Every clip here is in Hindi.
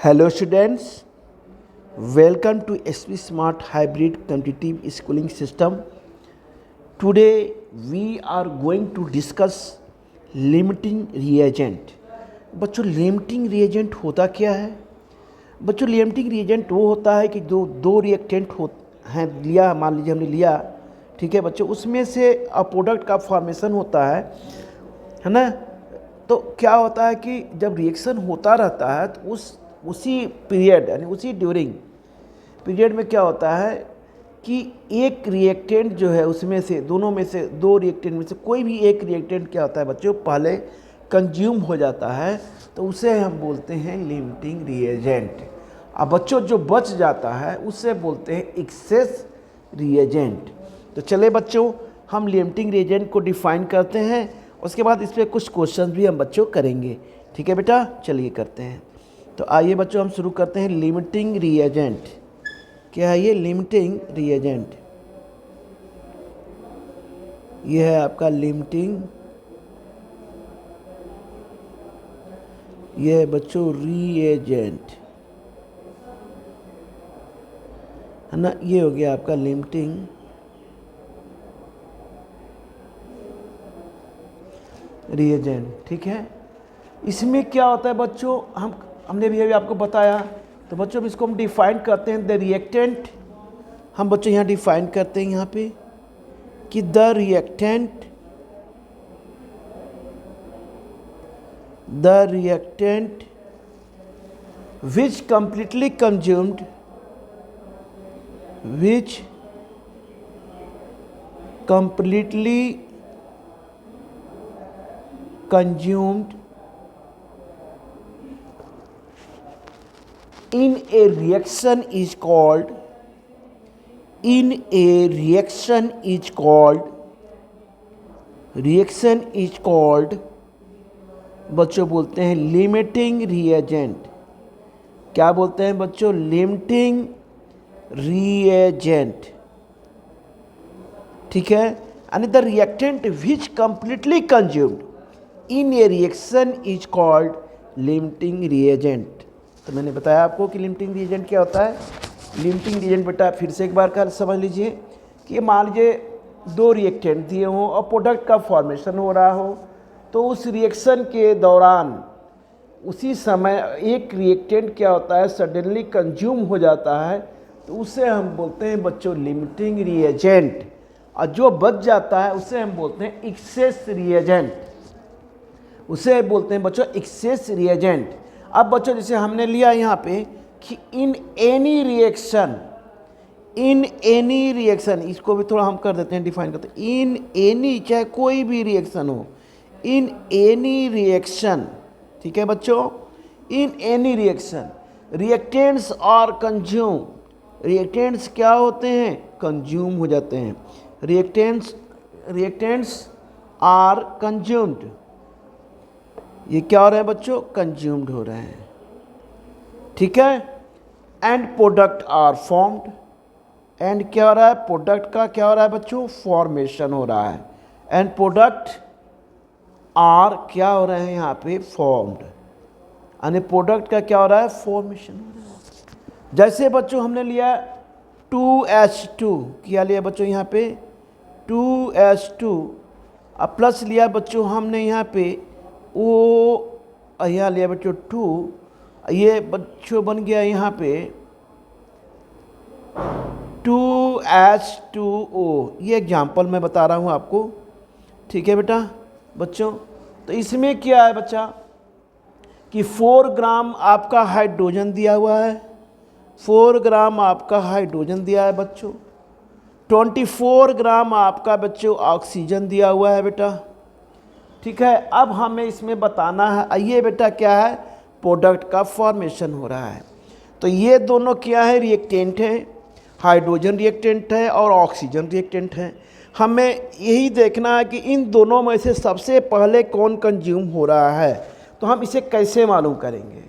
Hello students, welcome to SP Smart Hybrid Competitive Schooling System. Today we are going to discuss limiting reagent. बच्चों लिमिटिंग रिएजेंट होता क्या है? बच्चों लिमिटिंग रिएजेंट वो होता है कि जो दो रिएक्टेंट हैं लिया, मान लीजिए हमने लिया, ठीक है बच्चों, उसमें से प्रोडक्ट का फॉर्मेशन होता है ना। तो क्या होता है कि जब रिएक्शन होता रहता है तो उसी पीरियड यानी उसी ड्यूरिंग पीरियड में क्या होता है कि एक रिएक्टेंट जो है उसमें से दोनों में से दो रिएक्टेंट में से कोई भी एक रिएक्टेंट क्या होता है बच्चों पहले कंज्यूम हो जाता है, तो उसे हम बोलते हैं लिमिटिंग रिएजेंट। अब बच्चों जो बच जाता है उससे बोलते हैं एक्सेस रिएजेंट। तो चले बच्चों हम लिमिटिंग रिएजेंट को डिफाइन करते हैं, उसके बाद इस पर कुछ क्वेश्चन भी हम बच्चों करेंगे। ठीक है बेटा, चलिए करते हैं। तो आइए बच्चों हम शुरू करते हैं लिमिटिंग रिएजेंट। क्या है ये लिमिटिंग रिएजेंट? ये है आपका लिमिटिंग, ये है बच्चों रिएजेंट, है ना। ये हो गया आपका लिमिटिंग रिएजेंट। ठीक है, इसमें क्या होता है बच्चों, हमने भी अभी आपको बताया। तो बच्चों इसको हम डिफाइन करते हैं द रिएक्टेंट। हम बच्चों यहाँ डिफाइन करते हैं यहाँ पे कि the reactant which completely consumed in a reaction is called बच्चों बोलते हैं लिमिटिंग रिएजेंट। क्या बोलते हैं बच्चों? Limiting reagent. ठीक है, and the reactant which completely consumed in a reaction is called limiting reagent। तो मैंने बताया आपको कि लिमिटिंग रिएजेंट क्या होता है। लिमिटिंग रिएजेंट बेटा फिर से एक बार कर समझ लीजिए कि मान लीजिए दो रिएक्टेंट दिए हों और प्रोडक्ट का फॉर्मेशन हो रहा हो, तो उस रिएक्शन के दौरान उसी समय एक रिएक्टेंट क्या होता है सडनली कंज्यूम हो जाता है, तो उसे हम बोलते हैं बच्चों लिमिटिंग रिएजेंट। और जो बच जाता है उसे हम बोलते हैं एक्सेस रिएजेंट, उसे बोलते हैं बच्चों एक्सेस रिएजेंट। अब बच्चों जैसे हमने लिया यहाँ पे कि इन एनी रिएक्शन, इसको भी थोड़ा हम कर देते हैं, डिफाइन करते हैं। इन एनी, चाहे कोई भी रिएक्शन हो, इन एनी रिएक्शन, ठीक है बच्चों, in any reaction reactants are consume. Reactants क्या होते हैं? कंज्यूम हो जाते हैं। Reactants are consumed. ये क्या हो रहा है बच्चों? कंज्यूम्ड हो रहे हैं। ठीक है, and product are formed. And क्या हो रहा है? प्रोडक्ट का क्या हो रहा है बच्चों? फॉर्मेशन हो रहा है। एंड प्रोडक्ट आर क्या हो रहे हैं यहाँ पे? फॉर्म्ड। यानी प्रोडक्ट का क्या हो रहा है? फॉर्मेशन हो रहा है। जैसे बच्चों हमने लिया 2H2, क्या लिया बच्चों यहाँ पे? 2H2। अब प्लस लिया बच्चों हमने यहाँ पे यहाँ लिया बच्चों 2, ये बच्चों बन गया यहाँ पे 2H2O। ये एग्जाम्पल मैं बता रहा हूँ आपको। ठीक है बेटा बच्चों, तो इसमें क्या है बच्चा कि 4 ग्राम आपका हाइड्रोजन दिया हुआ है, 4 ग्राम आपका हाइड्रोजन दिया है बच्चों, 24 ग्राम आपका बच्चों ऑक्सीजन दिया हुआ है बेटा। ठीक है, अब हमें इसमें बताना है, ये बेटा क्या है? प्रोडक्ट का फॉर्मेशन हो रहा है। तो ये दोनों क्या है? रिएक्टेंट हैं, हाइड्रोजन रिएक्टेंट है और ऑक्सीजन रिएक्टेंट है। हमें यही देखना है कि इन दोनों में से सबसे पहले कौन कंज्यूम हो रहा है, तो हम इसे कैसे मालूम करेंगे?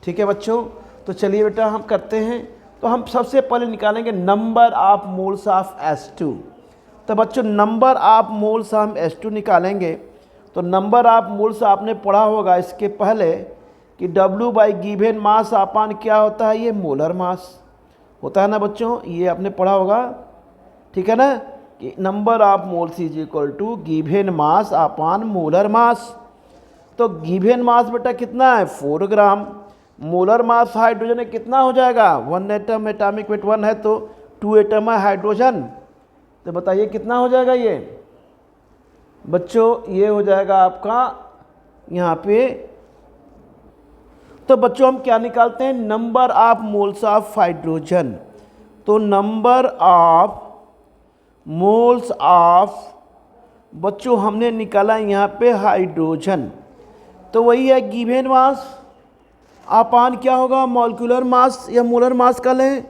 ठीक है बच्चों, तो चलिए बेटा हम करते हैं। तो हम सबसे पहले निकालेंगे number of moles of H2। तो बच्चों नंबर ऑफ मोल्स हम H2 निकालेंगे। तो नंबर ऑफ मोल्स आपने पढ़ा होगा इसके पहले कि W बाई गिवन मास अपान क्या होता है, ये मोलर मास होता है ना बच्चों, ये आपने पढ़ा होगा, ठीक है ना, कि number of moles is equal to given mass upon molar mass. तो गिवन मास बेटा कितना है 4 ग्राम, मोलर मास हाइड्रोजन में कितना हो जाएगा 1 एटम, एटॉमिक वेट 1 है तो 2 एटम है हाइड्रोजन, तो बताइए कितना हो जाएगा ये बच्चों, ये हो जाएगा आपका यहाँ पे। तो बच्चों हम क्या निकालते हैं, number of moles of hydrogen. तो नंबर ऑफ मोल्स ऑफ बच्चों हमने निकाला यहाँ पे हाइड्रोजन, तो वही है गिवन मास अपान क्या होगा मॉलिक्यूलर मास या मोलर मास का लें।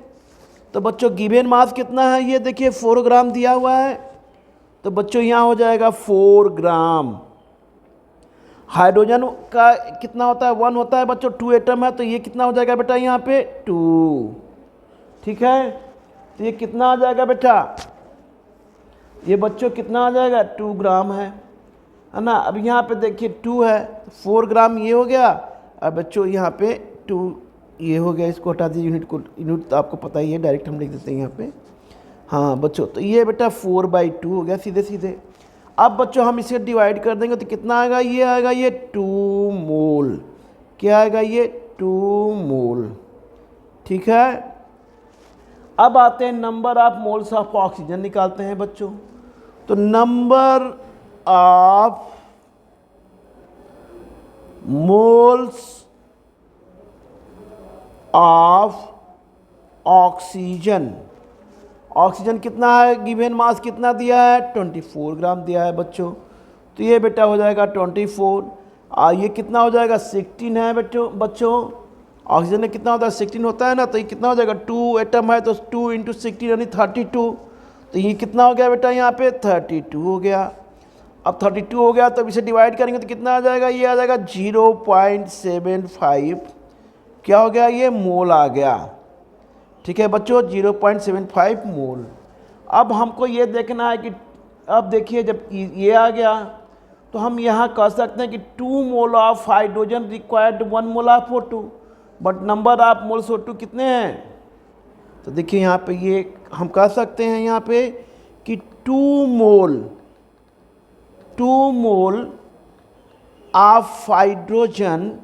तो बच्चों गिवन मास कितना है, ये देखिए 4 ग्राम दिया हुआ है, तो बच्चों यहाँ हो जाएगा 4 ग्राम। हाइड्रोजन का कितना होता है 1 होता है बच्चों, 2 एटम है, तो ये कितना हो जाएगा बेटा यहाँ पे 2, ठीक है। तो ये कितना आ जाएगा बेटा, ये बच्चों कितना आ जाएगा 2 ग्राम है ना। अब यहाँ पे देखिए 2 है, 4 ग्राम ये हो गया, और बच्चों यहाँ पे 2 ये हो गया, इसको हटा दीजिए, यूनिट तो आपको पता ही है, डायरेक्ट हम लिख देते हैं यहाँ पे। हाँ बच्चों, तो ये बेटा 4/2 हो गया सीधे सीधे। अब बच्चों हम इसे डिवाइड कर देंगे तो कितना आएगा, ये आएगा ये 2 मोल, क्या आएगा ये 2 मोल, ठीक है। अब आते हैं number of moles of oxygen निकालते हैं बच्चों। तो number of moles of oxygen, oxygen कितना है, गिवन मास कितना दिया है 24 ग्राम दिया है बच्चों, तो ये बेटा हो जाएगा 24, और ये कितना हो जाएगा 16 है बच्चों ऑक्सीजन में कितना होता है 16 होता है ना, तो ये कितना हो जाएगा 2 एटम है तो 2 × 16 यानी 32, तो ये कितना हो गया बेटा यहाँ पे 32 हो गया। अब 32 हो गया तो अब इसे डिवाइड करेंगे तो कितना आ जाएगा, ये आ जाएगा 0.75, क्या हो गया ये मोल आ गया, ठीक है बच्चों 0.75 मोल। अब हमको ये देखना है कि अब देखिए जब ये आ गया तो हम यहाँ कह सकते हैं कि 2 mole of hydrogen required 1 mole of O2, but number of moles O2 कितने हैं, तो देखिए यहाँ पे ये हम कह सकते हैं यहाँ पे कि 2 mole of hydrogen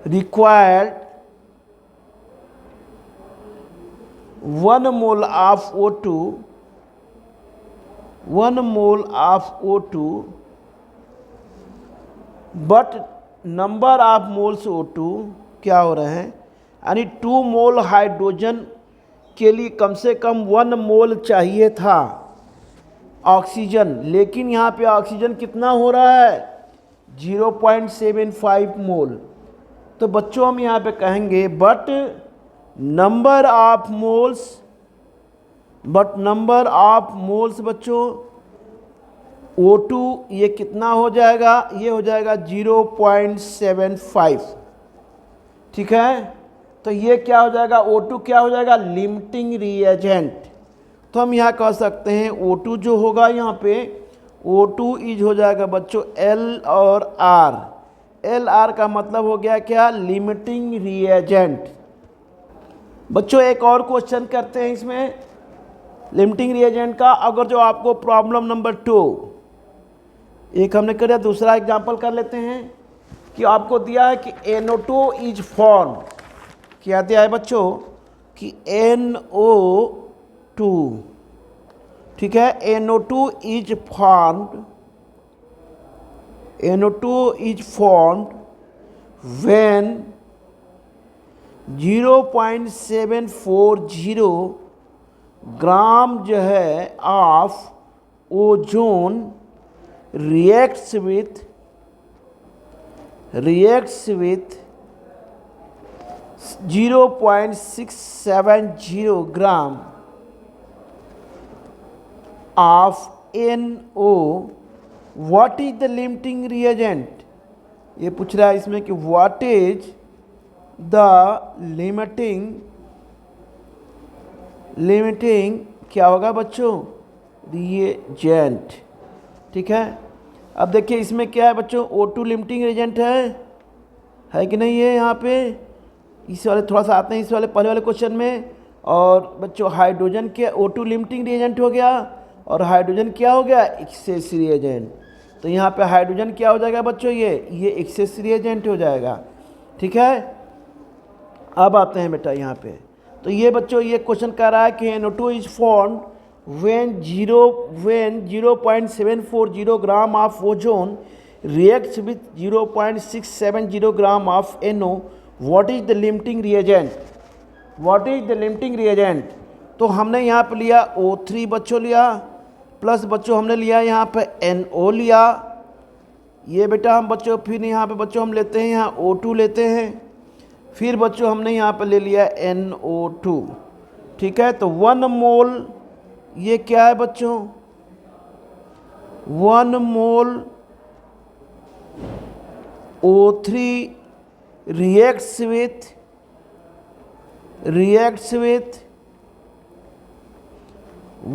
required 1 mole of O2, 1 mole of O2, but number of moles O2 क्या हो रहे हैं, यानी 2 मोल हाइड्रोजन के लिए कम से कम 1 मोल चाहिए था ऑक्सीजन, लेकिन यहाँ पे ऑक्सीजन कितना हो रहा है 0.75 मोल। तो बच्चों हम यहाँ पे कहेंगे बट नंबर ऑफ मोल्स बच्चों O2 ये कितना हो जाएगा, ये हो जाएगा 0.75, ठीक है। तो ये क्या हो जाएगा O2 क्या हो जाएगा लिमिटिंग रिएजेंट। तो हम यहाँ कह सकते हैं O2 जो होगा यहाँ पे O2 इज हो जाएगा बच्चों L और R, LR का मतलब हो गया क्या लिमिटिंग रिएजेंट। बच्चों एक और क्वेश्चन करते हैं इसमें लिमिटिंग रिएजेंट का, अगर जो आपको प्रॉब्लम नंबर 2 एक हमने कर दिया, दूसरा एग्जांपल कर लेते हैं कि आपको दिया है कि NO2 इज फॉर्म, क्या दिया है बच्चों कि NO2, ठीक है, NO2 इज फॉर्म्ड व्हेन 0.740 ग्राम जो है of ozone reacts with 0.670 gram of NO, what is the limiting reagent। ये पूछ रहा है इसमें कि what is the limiting क्या होगा बच्चों reagent, ठीक है। अब देखिए इसमें क्या है बच्चों O2 लिमिटिंग एजेंट है, है कि नहीं है यहाँ पे। इस वाले थोड़ा सा आते हैं इस वाले पहले वाले क्वेश्चन में। और बच्चों हाइड्रोजन के O2 लिमिटिंग रिएजेंट हो गया और हाइड्रोजन क्या हो गया, एक्सेस रिएजेंट। तो यहाँ पे हाइड्रोजन क्या हो जाएगा बच्चों, ये एक्सेस रिएजेंट हो जाएगा। ठीक है, अब आते हैं बेटा यहाँ पे। तो ये बच्चों ये क्वेश्चन कह रहा है कि NO2 is formed when 0.740 gram of ozone reacts with 0.670 gram of NO. What is the limiting reagent? What is the limiting reagent? तो हमने यहाँ पे लिया O3 बच्चों लिया, प्लस बच्चों हमने लिया यहाँ पे NO लिया। ये बेटा हम बच्चों फिर यहाँ पे बच्चों हम लेते हैं यहाँ O2 लेते हैं, फिर बच्चों हमने यहाँ पे ले लिया NO2। ठीक है, तो 1 मोल ये क्या है बच्चों, 1 मोल O3 reacts with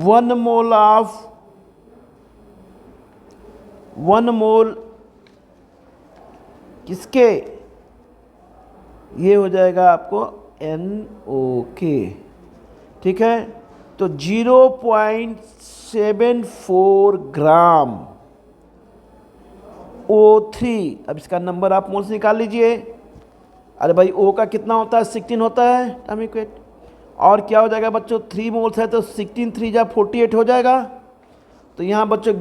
1 mole of 1 मोल किसके, ये हो जाएगा आपको NO के। ठीक है, तो 0.74 ग्राम O3। अब इसका नंबर आप मोल्स निकाल लीजिए। अरे भाई O का कितना होता है, 16 होता है एटॉमिक वेट। और क्या हो जाएगा बच्चों, 3 मोल्स है तो 16 3 जा 48 हो जाएगा। तो यहाँ बच्चों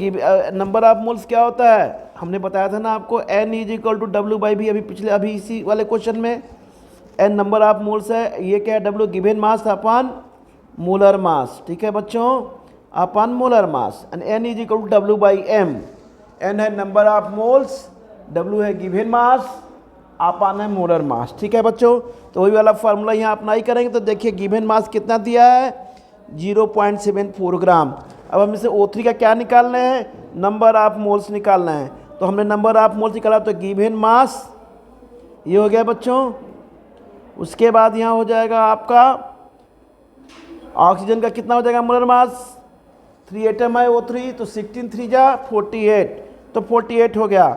नंबर ऑफ मोल्स क्या होता है, हमने बताया था ना आपको, N is equal to W/V। अभी इसी वाले क्वेश्चन में N नंबर ऑफ मोल्स है, ये क्या है W given mass upon molar mass. ठीक है बच्चों, upon molar mass. And N is equal to W/M। N है नंबर ऑफ मोल्स, W है गिवन मास, अपॉन है मोलर मास। ठीक है बच्चों, तो वही वाला फार्मूला यहाँ अप्लाई करेंगे। तो देखिए गिवन मास कितना दिया है, 0.74 ग्राम। अब हम इसे O3 का क्या निकालना है, नंबर ऑफ मोल्स निकालना है। तो हमने नंबर ऑफ मोल्स निकाला, तो गिवन मास ये हो गया बच्चों। उसके बाद यहाँ हो जाएगा आपका ऑक्सीजन का कितना हो जाएगा मोलर मास, 3 एटम है O3, तो 16 3 जा 48, तो 48 हो गया।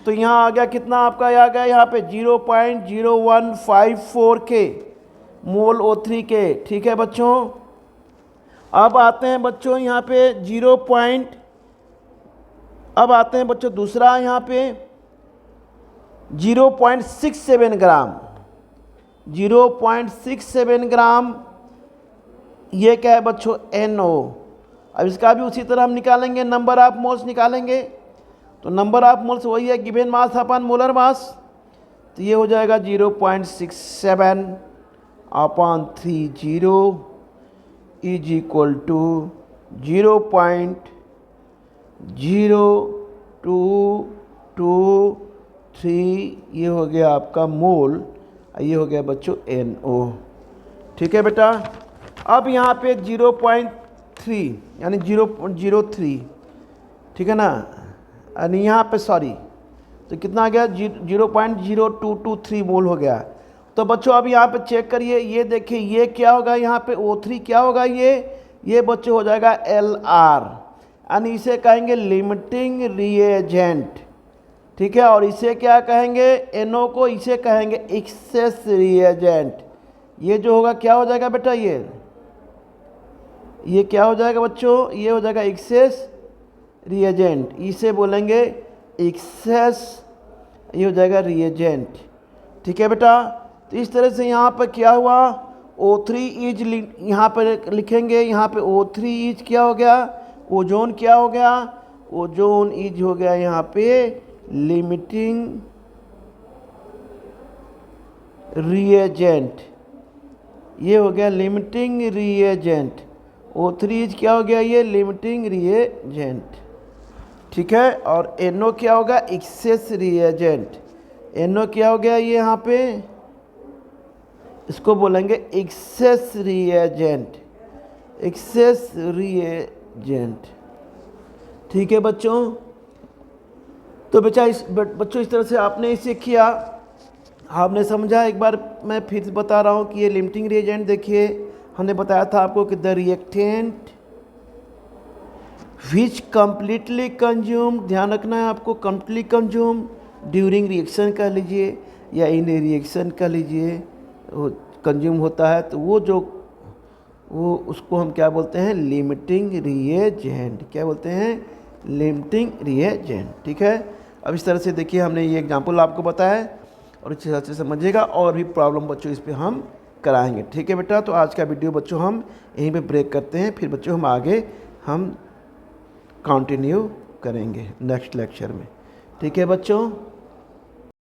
तो यहाँ आ गया कितना आपका, आ गया यहाँ पे 0.0154 के मोल O3 के। ठीक है बच्चों, अब आते हैं बच्चों यहाँ पे अब आते हैं बच्चों दूसरा यहाँ पे 0.67 ग्राम। 0.67 ग्राम ये क्या है बच्चों, NO। अब इसका भी उसी तरह हम निकालेंगे, नंबर ऑफ मोल्स निकालेंगे। तो नंबर ऑफ मोल्स वही है given mass upon molar mass. तो ये हो जाएगा 0.67 अपॉन 30 इज इक्वल टू 0.0223। ये हो गया आपका मोल, ये हो गया बच्चों NO। ठीक है बेटा, अब यहाँ पे 0.3 यानी 0.03, ठीक है ना, यानी यहाँ पे सॉरी, तो कितना आ गया 0.0223 मोल हो गया। तो बच्चों अब यहाँ पे चेक करिए, ये देखिए ये क्या होगा, यहाँ पे O3 क्या होगा, ये बच्चों हो जाएगा LR, यानी इसे कहेंगे लिमिटिंग रिएजेंट। ठीक है, और इसे क्या कहेंगे, NO को इसे कहेंगे एक्सेस रिएजेंट। ये जो होगा क्या हो जाएगा बेटा, ये क्या हो जाएगा बच्चों, ये हो जाएगा एक्सेस रिएजेंट, इसे बोलेंगे एक्सेस, ये हो जाएगा रिएजेंट। ठीक है बेटा, तो इस तरह से यहाँ पर क्या हुआ, O3 इज यहाँ पर लिखेंगे, यहाँ पे O3 इज क्या हो गया, ओजोन क्या हो गया, ओजोन इज हो गया यहाँ पे लिमिटिंग रिएजेंट। ये हो गया लिमिटिंग रिएजेंट। O3 इज क्या हो गया, ये लिमिटिंग रिएजेंट। ठीक है, और NO क्या होगा, एक्सेस रिएजेंट। NO क्या हो गया, ये यहाँ पे इसको बोलेंगे एक्सेस रिएजेंट, एक्सेस रिएजेंट। ठीक है बच्चों, तो बच्चों इस तरह से आपने इसे किया, आपने समझा। एक बार मैं फिर बता रहा हूँ कि ये लिमिटिंग रिएजेंट देखिए, हमने बताया था आपको कि the reactant which completely consume, ध्यान रखना है आपको, कम्प्लीटली कंज्यूम ड्यूरिंग रिएक्शन कह लीजिए, या इन रिएक्शन का लीजिए कंज्यूम होता है, तो वो उसको हम क्या बोलते हैं, लिमिटिंग रिएजेंट। क्या बोलते हैं, लिमिटिंग रिएजेंट। ठीक है, अब इस तरह से देखिए हमने ये एग्जांपल आपको बताया है और इस तरह से समझिएगा, और भी प्रॉब्लम बच्चों इस पे हम कराएंगे। ठीक है बेटा, तो आज का वीडियो बच्चों हम यहीं पे ब्रेक करते हैं, फिर बच्चों हम आगे कंटिन्यू करेंगे नेक्स्ट लेक्चर में। ठीक है बच्चों।